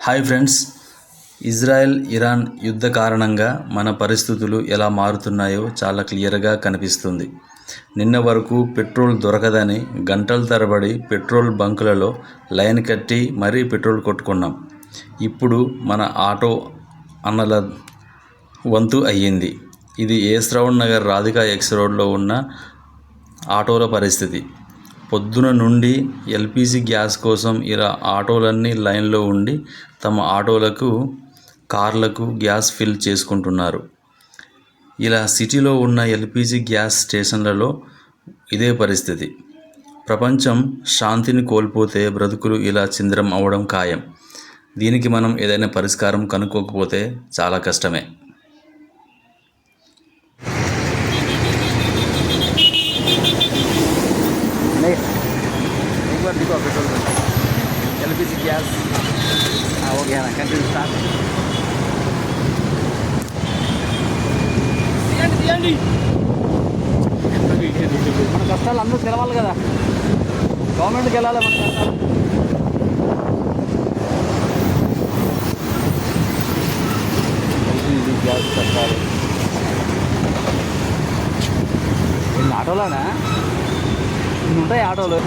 Hi friends, Israel Iran యుద్ధ కారణంగా మన పరిస్థితులు ఎలా మారుతున్నాయో చాలా క్లియర్గా కనిపిస్తుంది. నిన్న వరకు పెట్రోల్ దొరకదని గంటల తరబడి పెట్రోల్ బంకులలో లైన్ కట్టి మరీ పెట్రోల్ కొట్టుకున్నాం. ఇప్పుడు మన ఆటో అన్నల వంతు అయ్యింది. ఇది యశ్వంత్ నగర్ రాధికా ఎక్స్ రోడ్లో ఉన్న ఆటోల పరిస్థితి. పొద్దున నుండి ఎల్పిజి గ్యాస్ కోసం ఇలా ఆటోలన్నీ లైన్లో ఉండి తమ ఆటోలకు కార్లకు గ్యాస్ ఫిల్ చేసుకుంటున్నారు. ఇలా సిటీలో ఉన్న ఎల్పిజి గ్యాస్ స్టేషన్లలో ఇదే పరిస్థితి. ప్రపంచం శాంతిని కోల్పోతే బ్రతుకులు ఇలా చింద్రం అవడం ఖాయం. దీనికి మనం ఏదైనా పరిష్కారం కనుక్కోకపోతే చాలా కష్టమే. एलपीजी गैस हो गया ना कंटिन्यू स्टार्ट మన కష్టాలు అందరూ తెలవాలి కదా, గవర్నమెంట్కి వెళ్ళాలి మన కష్టాలు. ఎల్పీజీ గ్యాస్ కష్టాలు ఇన్ని ఆటోలోనా ఇన్ని ఉంటాయి ఆటోలు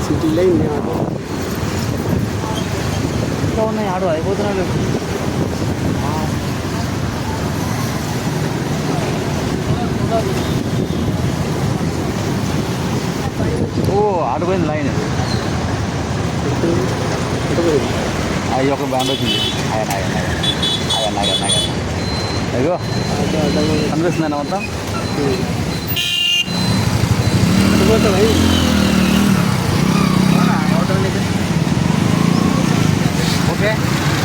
సిటీలో ఇన్ని ఆటో ఇంకా ఉన్నాయి. ఆటో అయిపోతున్నాడు. ఓ ఆటో పోయింది లైన్. అయ్యి ఒక బ్యాండ్ వచ్చింది. ఆయన ఆయన ఆయన ఆయన ఆయన అయ్యో కనిపిస్తుందన్న మొత్తం. ఓకే